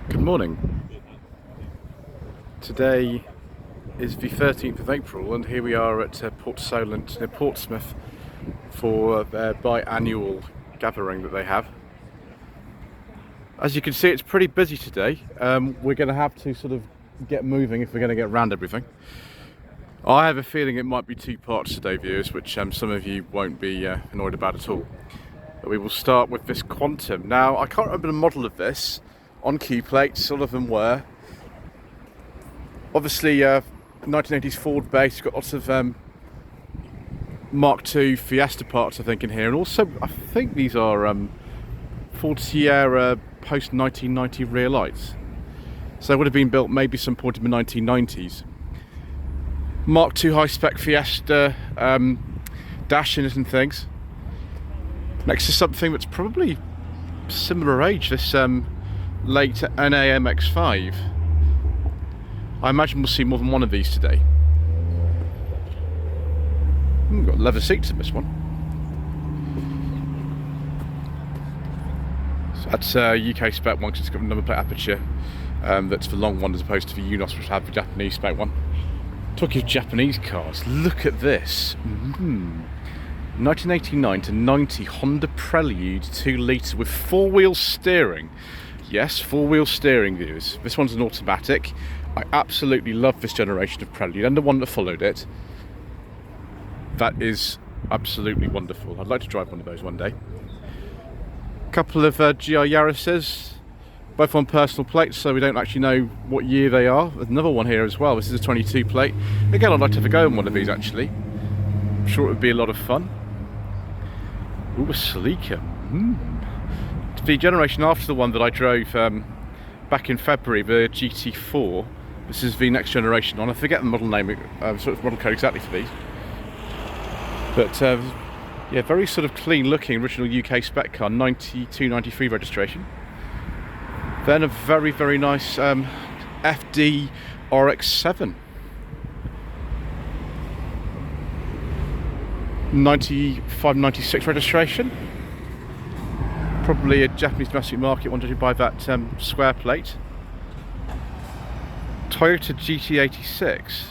Good morning. Today is the 13th of April and here we are at Port Solent near Portsmouth for their biannual gathering that they have. As you can see, it's pretty busy today. We're going to have to sort of get moving if we're going to get around everything. I have a feeling it might be two parts today, viewers, which some of you won't be annoyed about at all. But we will start with this Quantum. Now, I can't remember the model of this. On key plates, all of them were. Obviously, 1980s Ford base, got lots of Mark II Fiesta parts, I think, in here. And also, I think these are Ford Sierra post-1990 rear lights. So they would have been built maybe some point in the 1990s. Mark II high-spec Fiesta dash-ins and things. Next to something that's probably similar age, this late NAMX5. I imagine we'll see more than one of these today. We've got leather seats in this one. So that's UK spec one because it's got a number plate aperture. That's the long one as opposed to the Unos, which have the Japanese spec one. Talking of Japanese cars, look at this. 1989 to 90 Honda Prelude 2 litre with four-wheel steering. Yes, four-wheel steering, viewers. This one's an automatic. I absolutely love this generation of Prelude and the one that followed it. That is absolutely wonderful. I'd like to drive one of those one day. A couple of GR Yaris's, both on personal plates, so we don't actually know what year they are. There's another one here as well. This is a 22 plate. Again, I'd like to have a go on one of these actually. I'm sure it would be a lot of fun. Ooh, a Celica. The generation after the one that I drove back in February, the GT4. This is the next generation on. I forget the model name, sort of model code exactly for these. But yeah, very sort of clean looking original UK spec car, 92, 93 registration. Then a very, very nice FD RX-7. 95, 96 registration. Probably a Japanese domestic market wanted to buy that square plate. Toyota GT86.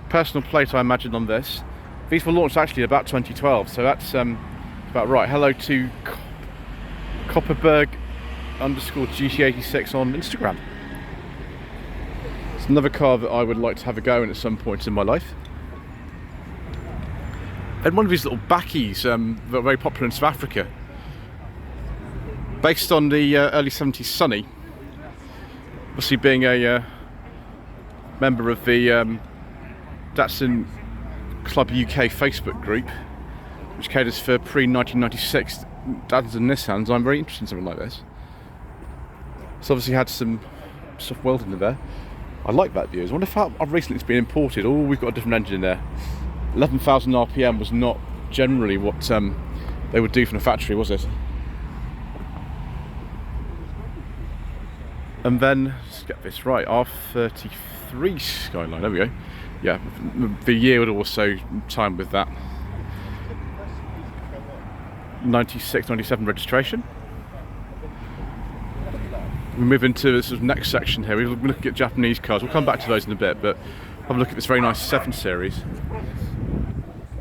Personal plate, I imagine, on this. These were launched actually about 2012, so that's about right. Hello to Copperberg _GT86 on Instagram. It's another car that I would like to have a go in at some point in my life. And one of these little backies that are very popular in South Africa. Based on the early 70s Sunny. Obviously being a member of the Datsun Club UK Facebook group, which caters for pre-1996 Datsons and Nissans, I'm very interested in something like this. It's obviously had some soft welding in there. I like that view. I wonder if how recently it's been imported. Oh, we've got a different engine in there. 11,000 RPM was not generally what they would do from the factory, was it? And then, let's get this right, R33 Skyline, there we go. Yeah, the year would also time with that. 96, 97 registration. We move into the sort of next section here. We're looking at Japanese cars. We'll come back to those in a bit, but have a look at this very nice 7 Series.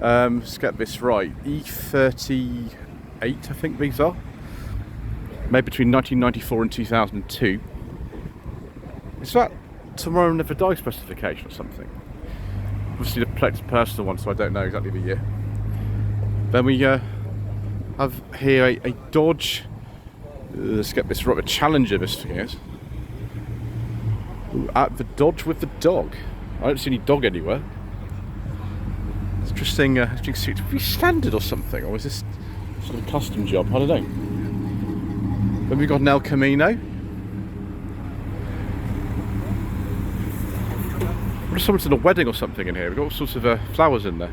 Let's get this right. E38, I think these are. Made between 1994 and 2002. Is that Tomorrow Never Die specification or something? Obviously the plate's a personal one, so I don't know exactly the year. Then we have here a Dodge. Let's get this right. A Challenger, this thing is. Ooh, at the Dodge with the dog. I don't see any dog anywhere. Interesting suit. Would it be standard or something, or is this sort of a custom job? I don't know. Then we've got an El Camino. What if someone's in a wedding or something in here? We've got all sorts of flowers in there.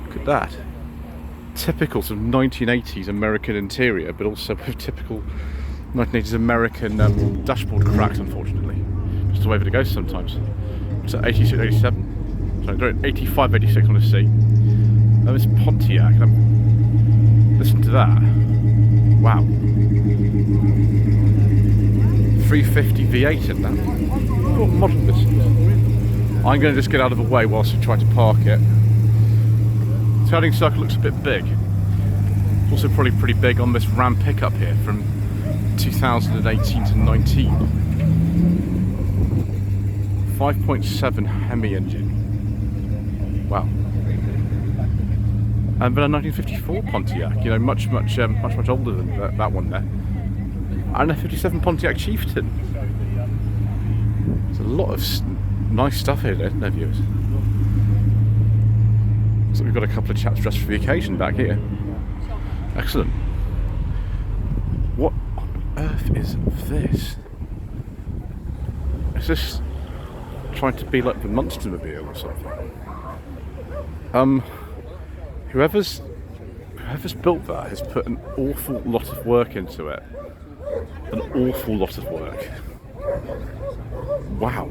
Look at that. Typical sort of 1980s American interior, but also with typical 1980s American dashboard cracks, unfortunately. Just the way that it goes sometimes. So 86, 87. Sorry, 85, 86 on the C. Oh, it's Pontiac. Listen to that. Wow. 350 V8 in that. What model this is. I'm going to just get out of the way whilst I try to park it. Turning circle looks a bit big. It's also probably pretty big on this Ram pickup here from 2018 to 19. 5.7 Hemi engine. Wow. And then a 1954 Pontiac, you know, much older than that one there. And a 57 Pontiac Chieftain. There's a lot of nice stuff here, isn't there, viewers? So we've got a couple of chaps dressed for the occasion back here. Excellent. What on earth is this? Is this trying to be like the Monstermobile or something? Whoever's built that has put an awful lot of work into it. An awful lot of work. Wow.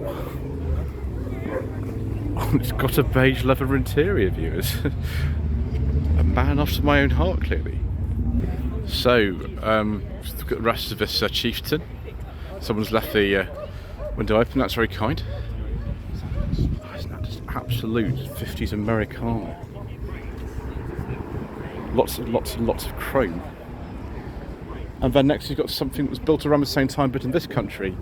Oh, it's got a beige leather interior, viewers. A man after my own heart, clearly. So, just look at the rest of this Chieftain. Someone's left the window open, that's very kind. Oh, isn't that just absolute 50s Americana? Lots and lots and lots of chrome. And then next you've got something that was built around the same time but in this country.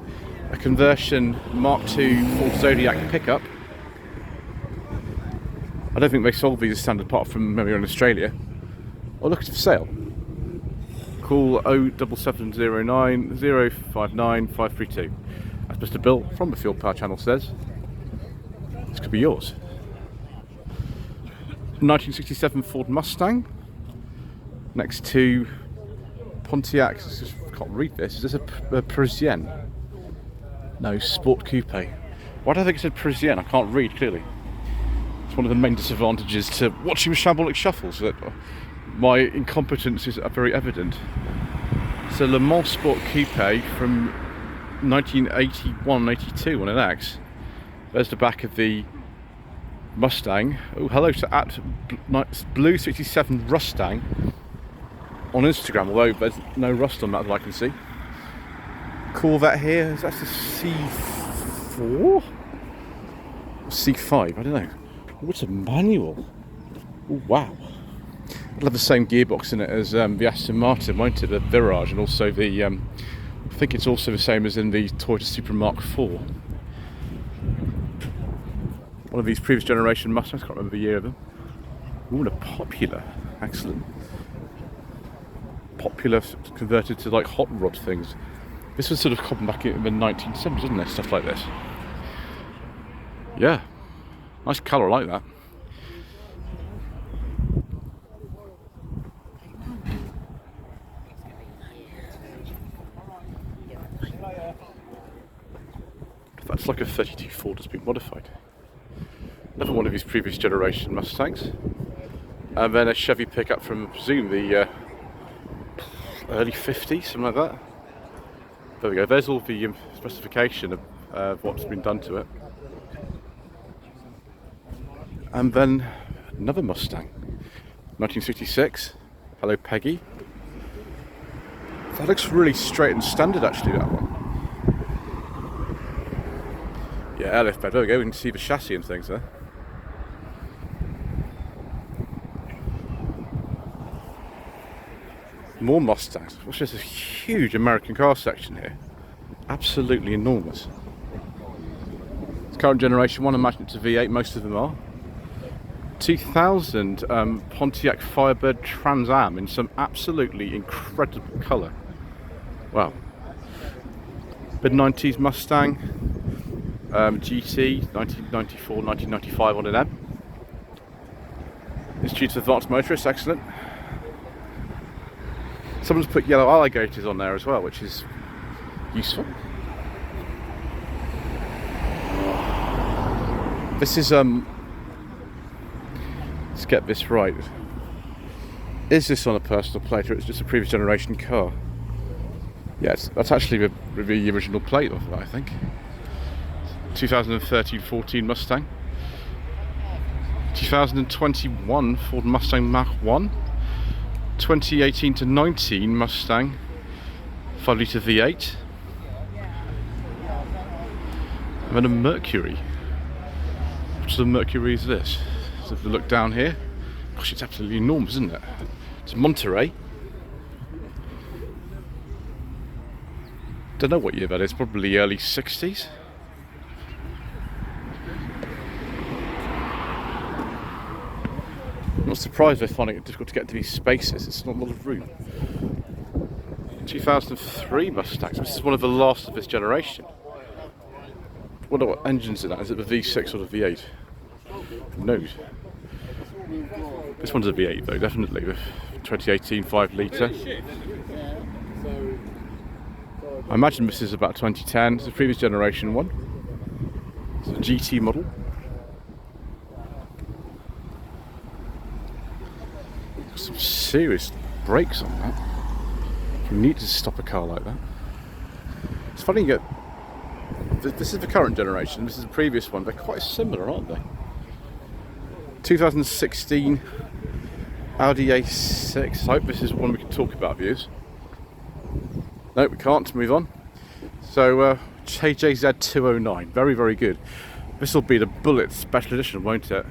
A conversion Mark II Ford Zodiac pickup. I don't think they sold these as standard apart from maybe in Australia. Oh, look, it's for sale. Call 07709 059 532. As Mr. Bill from the Fuel Power channel says, this could be yours. 1967 Ford Mustang. Next to Pontiac, I can't read this. Is this a Parisienne? No, Sport Coupe. Why do I think it said Parisienne? I can't read clearly. It's one of the main disadvantages to watching the Shambolic shuffles, that my incompetence is very evident. So Le Mans Sport Coupe from 1981-82 on an X. There's the back of the Mustang. Oh, hello to Blue 67 Rustang on Instagram, although there's no rust on that that I can see. Corvette here, is that the C4? C5, I don't know. Oh, it's a manual. Oh, wow. It'll have the same gearbox in it as the Aston Martin, won't it? The Virage, and also the, I think it's also the same as in the Toyota Supra Mark IV. One of these previous generation Mustangs, can't remember the year of them. Ooh, and a Popular, excellent. Popular converted to like hot rod things. This was sort of common back in the 1970s, wasn't there? Stuff like this. Yeah, nice colour, I like that. That's like a 32 Ford that's been modified. Another one of his previous generation Mustangs. And then a Chevy pickup from, I presume, the early 50s, something like that. There we go, there's all the specification of what's been done to it. And then another Mustang, 1966. Hello, Peggy. That looks really straight and standard, actually, that one. Yeah, airlift bed, there we go, we can see the chassis and things there. More Mustangs. Watch this, a huge American car section here. Absolutely enormous. It's current generation one, I imagine it's a V8, most of them are. 2000 Pontiac Firebird Trans Am in some absolutely incredible colour. Wow. Mid-90s Mustang GT, 1994, 1995 on an M. Institute of Advanced Motorists, excellent. Someone's put yellow alligators on there as well, which is useful. This is let's get this right. Is this on a personal plate, or it's just a previous generation car? Yes, that's actually the original plate of that, I think. 2013-14 Mustang. 2021 Ford Mustang Mach 1. 2018 to 19 Mustang 5 litre V8. And then a Mercury. Which of the Mercury is this? So if we look down here, gosh, it's absolutely enormous, isn't it? It's Monterey. Don't know what year that is, probably early 60s. I'm not surprised they're finding it difficult to get to these spaces, it's not a lot of room. 2003 Mustangs, this is one of the last of this generation. I wonder what engine's in that, is it the V6 or the V8? Who knows? This one's a V8 though, definitely, the 2018 5 litre. I imagine this is about 2010, it's a previous generation one. It's a GT model. Some serious brakes on that. You need to stop a car like that. It's funny you get... This is the current generation, this is the previous one. They're quite similar, aren't they? 2016 Audi A6. I hope this is one we can talk about, views. No, we can't. Move on. So, JJZ 209. Very, very good. This will be the Bullet Special Edition, won't it?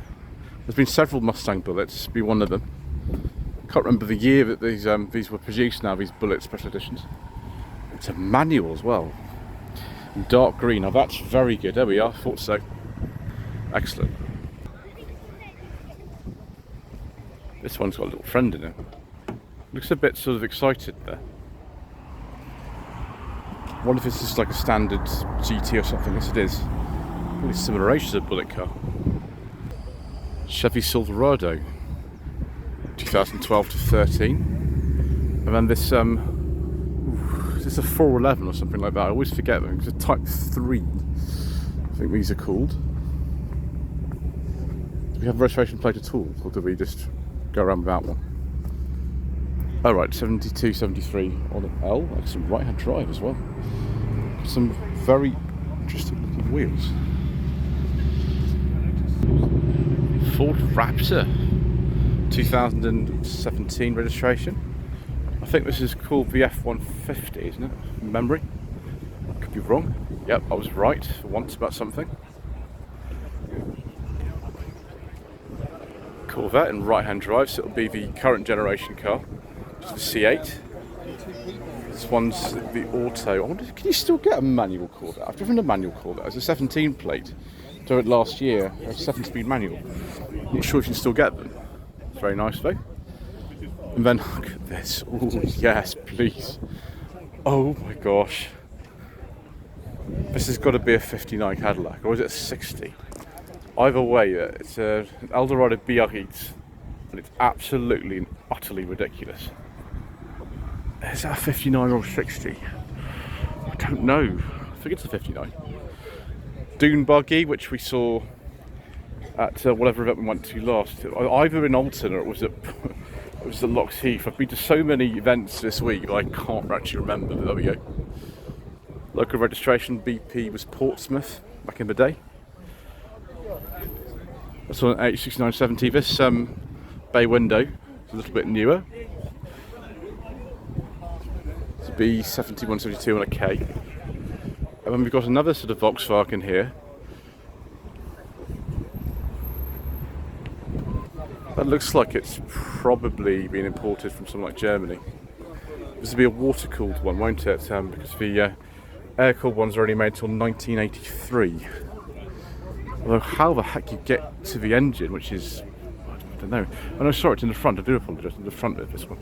There's been several Mustang Bullets. This will be one of them. Can't remember the year that these were produced now, these Bullet Special Editions. It's a manual as well. In dark green. Now that's very good. There we are. Thought so. Excellent. This one's got a little friend in it. Looks a bit sort of excited there. I wonder if this is like a standard GT or something. Yes, it is. Really similar age to the Bullet car. Chevy Silverado, 2012 to 13. And then this, is this a 411 or something like that? I always forget them. It's a Type 3. I think these are called. Do we have a registration plate at all? Or do we just go around without one? Oh right, 72, 73 on an L. Like some right-hand drive as well. Some very interesting looking wheels. Ford Raptor, 2017 registration. I think this is called the F-150, isn't it? From memory. Could be wrong. Yep, I was right for once about something. Corvette in right-hand drive, so it'll be the current generation car. It's the C8. This one's the auto. I wonder, can you still get a manual Corvette? I've driven a manual Corvette. It's a 17 plate. Drove it last year. A 7-speed manual. I'm not sure if you can still get them. It's very nice though. And then look at this. Oh yes, please. Oh my gosh. This has got to be a 59 Cadillac, or is it a 60? Either way, it's an Eldorado BR8, and it's absolutely and utterly ridiculous. Is that a 59 or a 60? I don't know. I think it's a 59. Dune buggy, which we saw at whatever event we went to last, either in Alton or it was at Lock's Heath. I've been to so many events this week that I can't actually remember, but there we go. Local registration BP was Portsmouth back in the day. That's on an H6970. This bay window is a little bit newer. It's a B7172 on a K. And then we've got another sort of Volkswagen here. That looks like it's probably been imported from somewhere like Germany. This will be a water-cooled one, won't it? Because the air-cooled ones are only made until 1983. Although how the heck you get to the engine, which is, I don't know. Oh no, sorry, it's in the front. I do apologise. In the front of this one.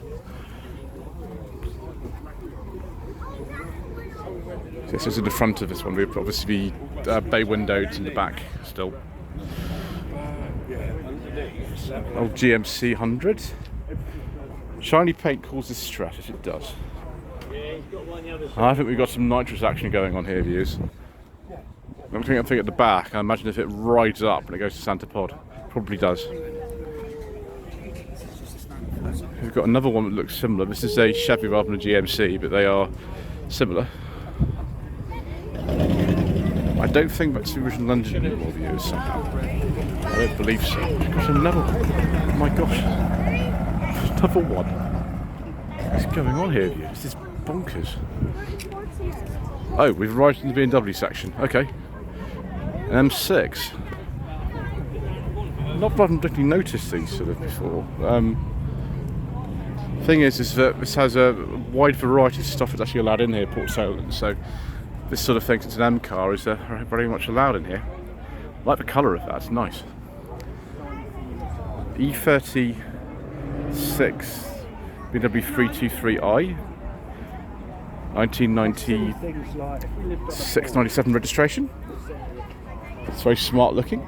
This is in the front of this one. We've obviously bay windowed in the back still. Old GMC 100. Shiny paint causes stress, as it does. I think we've got some nitrous action going on here, viewers. I'm looking at the thing at the back. I imagine if it rides up and it goes to Santa Pod, probably does. We've got another one that looks similar. This is a Chevy rather than a GMC, but they are similar. I don't think that's the original engine anymore, viewers, somehow. I don't believe so. Gosh, another one. Oh my gosh. Another one. What's going on here, viewers? This is bonkers. Oh, we've arrived in the BMW section. Okay. An M6. Not particularly noticed these sort of before. Thing is that this has a wide variety of stuff that's actually allowed in here, Port Solent. So this sort of thing, since an M car, is very much allowed in here. I like the colour of that. It's nice. E36 BW323i, 1996-97 registration. It's very smart looking.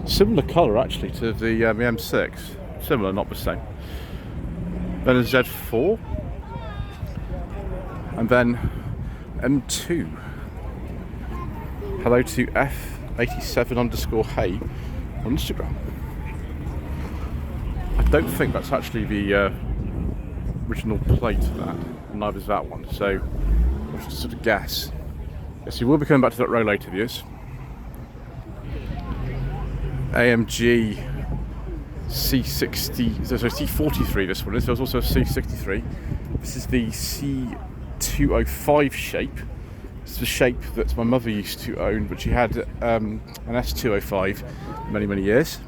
Similar colour actually to the M6. Similar, not the same. Then a Z4. And then M2. Hello to F87_hey on Instagram. I don't think that's actually the original plate for that. Neither is that one. So I'll just sort of guess. Yes, we will be coming back to that row later, viewers. AMG C60, sorry, C43 this one is. There's also a C63. This is the C205 shape. It's the shape that my mother used to own, but she had an S205 many years.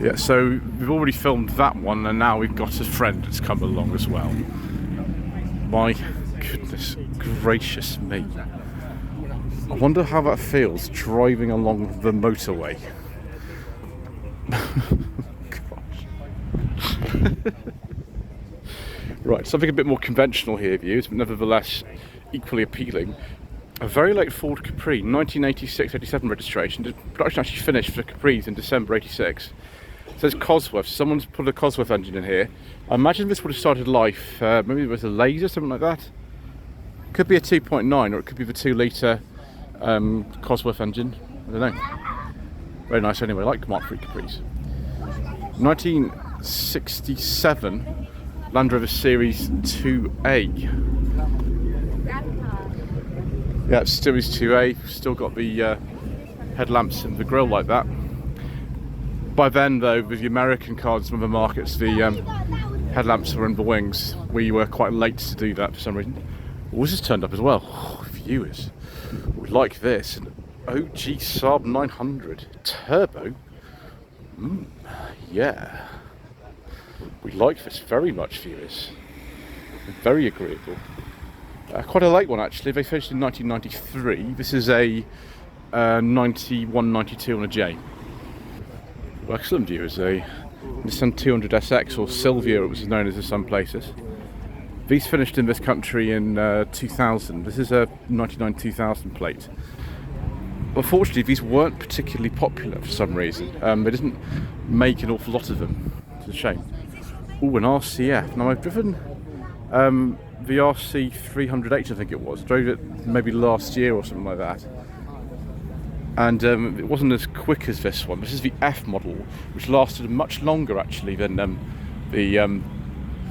Yeah, so we've already filmed that one, and now we've got a friend that's come along as well. My goodness gracious me. I wonder how that feels driving along the motorway. Gosh. Right, something a bit more conventional here, viewers, but nevertheless equally appealing. A very late Ford Capri, 1986-87 registration. The production actually finished for Capris in December 86. It says Cosworth. Someone's put a Cosworth engine in here. I imagine this would have started life, maybe it was a laser, something like that. Could be a 2.9, or it could be the 2-litre Cosworth engine. I don't know. Very nice anyway, like Mark III Capris. 1967 Land Rover Series 2A. Yeah, it's Series 2A. Still got the headlamps and the grille like that. By then, though, with the American cars and some of the markets, the headlamps were in the wings. We were quite late to do that for some reason. Oh, this has turned up as well. Oh, viewers. We like this. An OG Saab 900 Turbo. Yeah. We like this very much, viewers. Very agreeable. Quite a late one, actually. They finished in 1993. This is a 91-92 on a J. Well, excellent, viewers. A Nissan 200SX, or Silvia it was known as in some places. These finished in this country in 2000. This is a 99-2000 plate. Unfortunately, these weren't particularly popular for some reason. They didn't make an awful lot of them. It's a shame. Oh, an RCF. Now, I've driven the RC 300H, I think it was. Drove it maybe last year or something like that. And it wasn't as quick as this one. This is the F model, which lasted much longer actually than the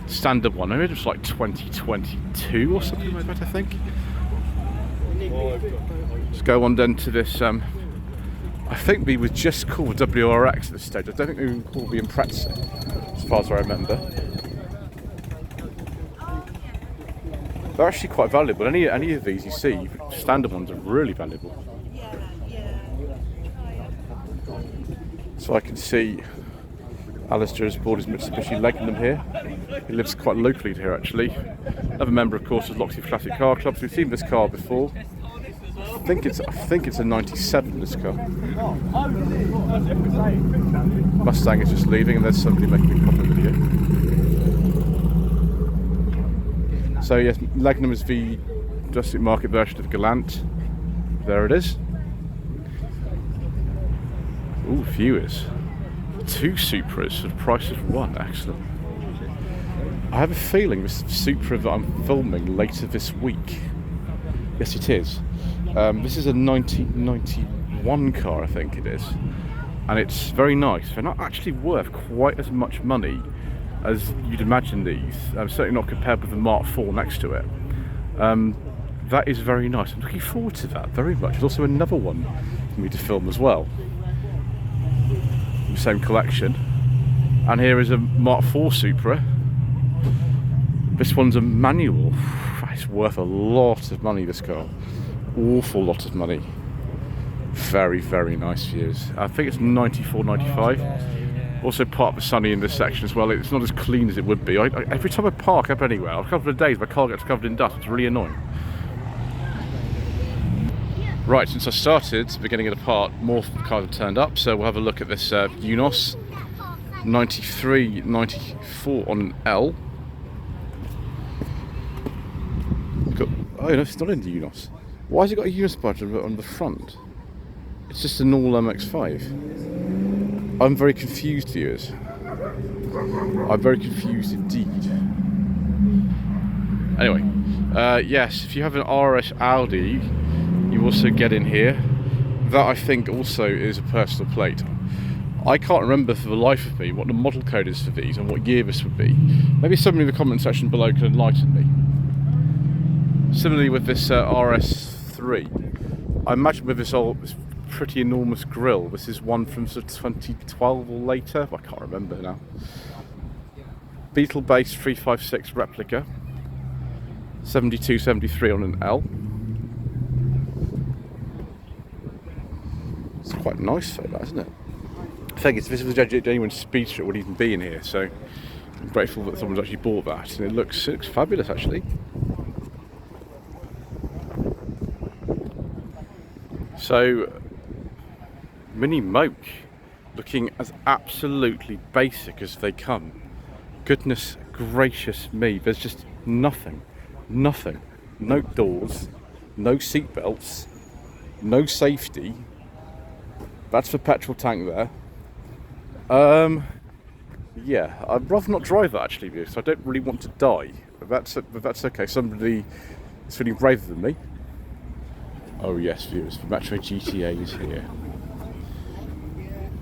standard one. Maybe it was like 2022 or something like that, I think. Let's go on then to this. I think we were just called WRX at this stage. I don't think we were called the Impreza, as far as I remember. They're actually quite valuable. Any of these you see, standard ones are really valuable. So I can see Alistair has bought his Mitsubishi Legnum here. He lives quite locally here actually. Another member of course of Lockheed Classic Car Club. We've seen this car before. I think it's a 97, this car. Mustang is just leaving and there's somebody making a proper video. So yes, Legnum is the domestic market version of Galant. There it is. Ooh, viewers. 2 Supras for the price of 1. Excellent. I have a feeling this Supra that I'm filming later this week. Yes, it is. This is a 1991 car, I think it is. And it's very nice. They're not actually worth quite as much money as you'd imagine these. Certainly not compared with the Mark IV next to it. That is very nice. I'm looking forward to that very much. There's also another one for me to film as well. Same collection. And here is a Mark IV Supra. This one's a manual. It's worth a lot of money, this car. awful lot of money. Very, very nice views. I think it's 94, 95. Also part of the sunny in this section as well. It's not as clean as it would be. Every time I park up anywhere, a couple of days my car gets covered in dust. It's really annoying. Right, since I started, beginning of the part, more cars have turned up. So we'll have a look at this Unos 93, 94 on an L. Oh no, it's not in the Unos. Why has it got a Unos badge on the front? It's just an all MX-5. I'm very confused, viewers. I'm very confused indeed. Anyway, yes, if you have an RS Audi, you also get in here. That I think also is a personal plate. I can't remember for the life of me what the model code is for these and what year this would be. Maybe somebody in the comment section below can enlighten me. Similarly with this RS3, I imagine with this pretty enormous grille, this is one from sort of 2012 or later, I can't remember now. Beetle base 356 replica, 72, 73 on an L. It's quite nice though, that, isn't it? I think if this was a genuine speedster, it would even be in here, so I'm grateful that someone's actually bought that, and it looks fabulous actually. So, Mini Moke, looking as absolutely basic as they come. Goodness gracious me, there's just nothing. No doors, no seat belts, no safety. That's the petrol tank there. Yeah, I'd rather not drive that actually, because I don't really want to die. But that's okay. Somebody is feeling braver than me. Oh yes, viewers, the Metro GTA is here.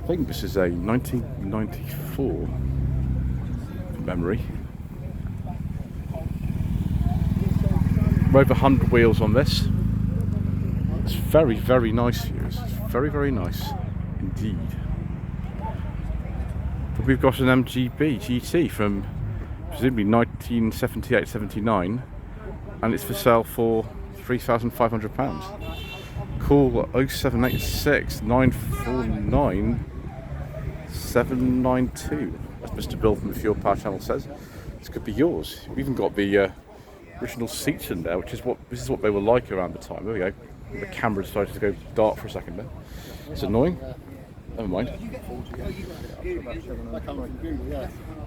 I think this is a 1994 from memory. Over 100 wheels on this. It's very, very nice, viewers. It's very, very nice indeed. But we've got an MGB GT from presumably 1978-79, and it's for sale for £3,500. Call 0786 949 792. As Mr. Bill from the Fuel Power Channel says, this could be yours. We've even got the original seats in there, which is what they were like around the time. There we go. The camera decided to go dark for a second there. It's annoying. Never mind.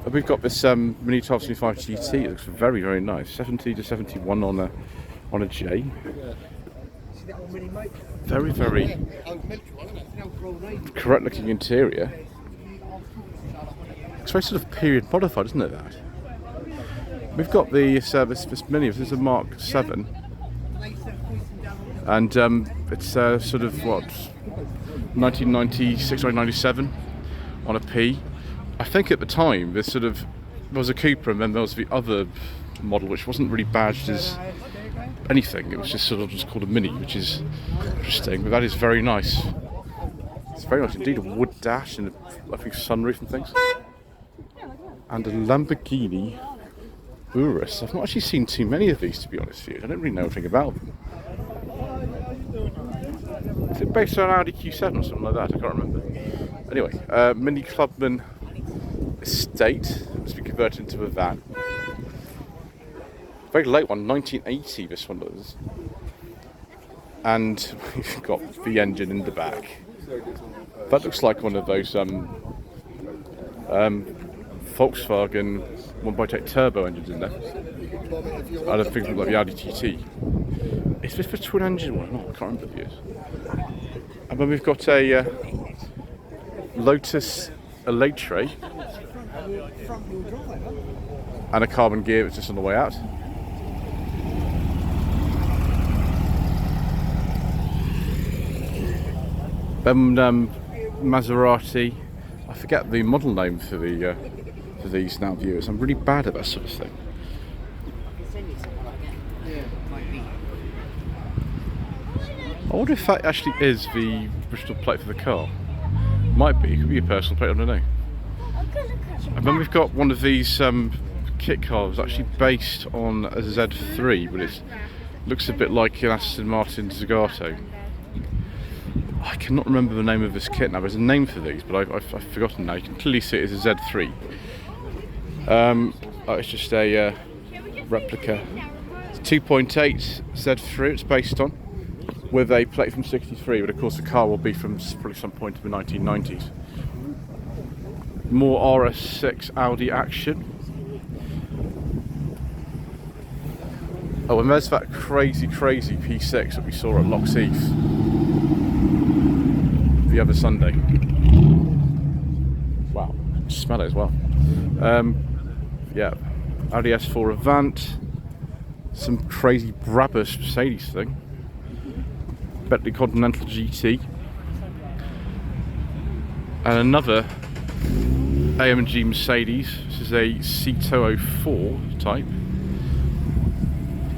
But we've got this Mini 1275 GT. It looks very, very nice. 70 to 71 on a J. Very, very correct looking interior. It's very sort of period modified, isn't it, that? We've got the this Mini, this is a Mark 7. And it's sort of what, 1996, 1997 on a P. I think at the time there was a Cooper, and then there was the other model which wasn't really badged as anything. It was just called a Mini, which is interesting. But that is very nice. It's very nice indeed. A wood dash and I think sunroof and things. And a Lamborghini Urus. I've not actually seen too many of these, to be honest with you. I don't really know anything about them. Is it based on Audi Q7 or something like that? I can't remember. Anyway, Mini Clubman Estate. Must be converted into a van. Very late one, 1980 this one was. And we've got the engine in the back. That looks like one of those Volkswagen 1.8 turbo engines in there. I don't think it looks like the Audi TT. Is this the twin engine one? No, I can't remember the years. And then we've got a Lotus Electre and a carbon gear that's just on the way out. Then Maserati. I forget the model name for these now, viewers. I'm really bad at that sort of thing. I wonder if that actually is the original plate for the car. Might be. It could be a personal plate. I don't know. And then we've got one of these kit cars, actually based on a Z3, but it's Looks a bit like an Aston Martin Zagato. I cannot remember the name of this kit now. There's a name for these, but I've forgotten now. You can clearly see it as a Z3. It's just a replica. It's 2.8 Z3 it's based on, with a plate from 63, but of course the car will be from probably some point in the 1990s. More RS6 Audi action. Oh, and there's that crazy P6 that we saw at Lock's Heath the other Sunday. Wow, smell it as well. Yeah, Audi S4 Avant, some crazy Brabus Mercedes thing, Bentley Continental GT, and another AMG Mercedes. This is a C204 type.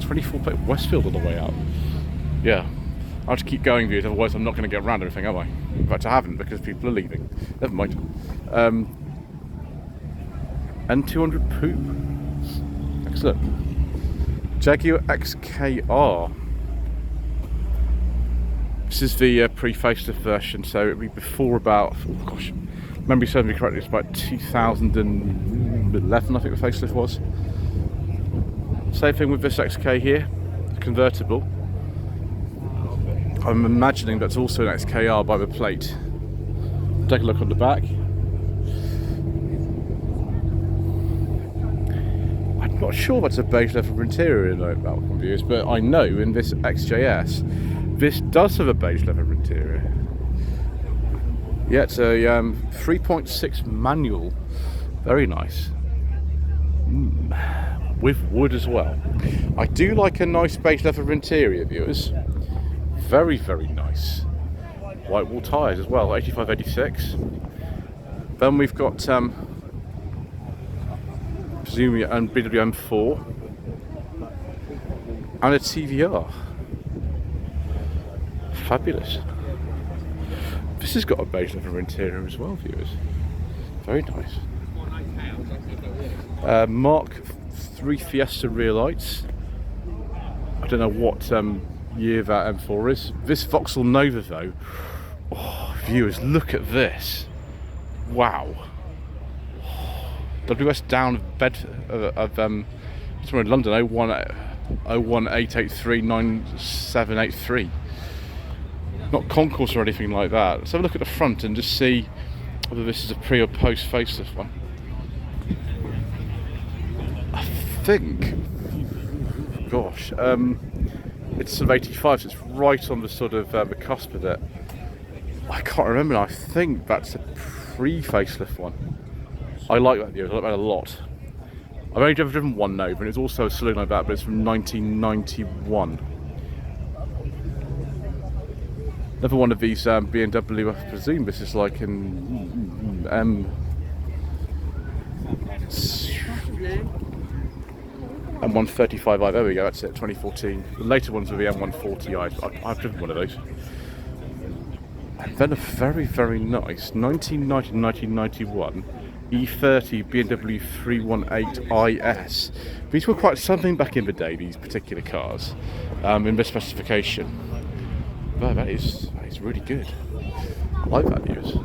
24 plate Westfield on the way out. Yeah, I'll have to keep going, viewers, otherwise I'm not going to get around everything, am I? In fact, I haven't, because people are leaving. Never mind. N200 Coupe. Excellent. Jaguar XKR. This is the pre-facelift version, so it'll be before about, oh gosh, memory serves me correctly, it's about 2011 I think the facelift was. Same thing with this XK here, convertible. I'm imagining that's also an XKR by the plate. Take a look on the back. I'm not sure that's a beige leather interior in Malcolm views, but I know in this XJS, this does have a beige leather interior. Yeah, it's a 3.6 manual, very nice. With wood as well. I do like a nice beige leather interior, viewers. Very nice. White wall tyres as well, 85/86. Then we've got presumably a BMW M4 and a TVR. Fabulous. This has got a beige leather interior as well, viewers. Very nice. Mark 3 Fiesta rear lights. I don't know what year that M4 is. This Vauxhall Nova though, oh, viewers, look at this. Wow. WS down bed of somewhere in London, 018839783. Not concourse or anything like that. Let's have a look at the front and just see whether this is a pre or post facelift one. I think, gosh, it's sort of 85, so it's right on the sort of the cusp of it. I can't remember now. I think that's a pre-facelift one. I like that view. I like that a lot. I've only ever driven one Nova, and it's also a saloon like that, but it's from 1991. Another one of these BMW, I presume this is like an M135i, there we go, that's it, 2014. The later ones were the M140i, I've driven one of those. And then a very nice 1990-1991 E30 BMW 318IS. These were quite something back in the day, these particular cars, in this specification. Wow, that is really good. I like that news.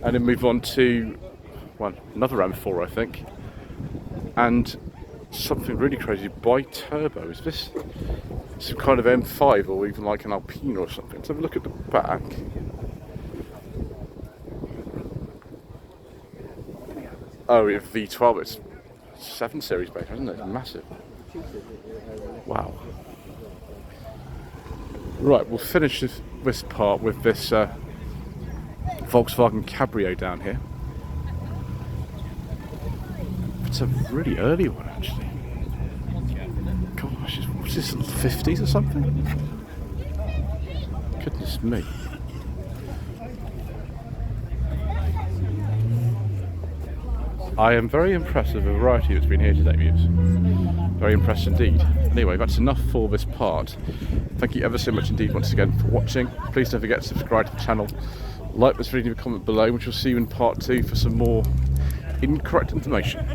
And then move on to, well, another M4 I think. And something really crazy, bi-turbo. Is this some kind of M5 or even like an Alpine or something? Let's have a look at the back. Oh, it's V12, it's 7 Series based, isn't it? It's massive. Wow. Right, we'll finish this part with this Volkswagen Cabrio down here. It's a really early one, actually. Gosh, what's this, 50s or something? Goodness me. I am very impressed with the variety that's been here today, viewers. Very impressed indeed. Anyway, that's enough for this part. Thank you ever so much indeed once again for watching. Please don't forget to subscribe to the channel. Like this video and comment below, which we'll see you in part 2 for some more incorrect information.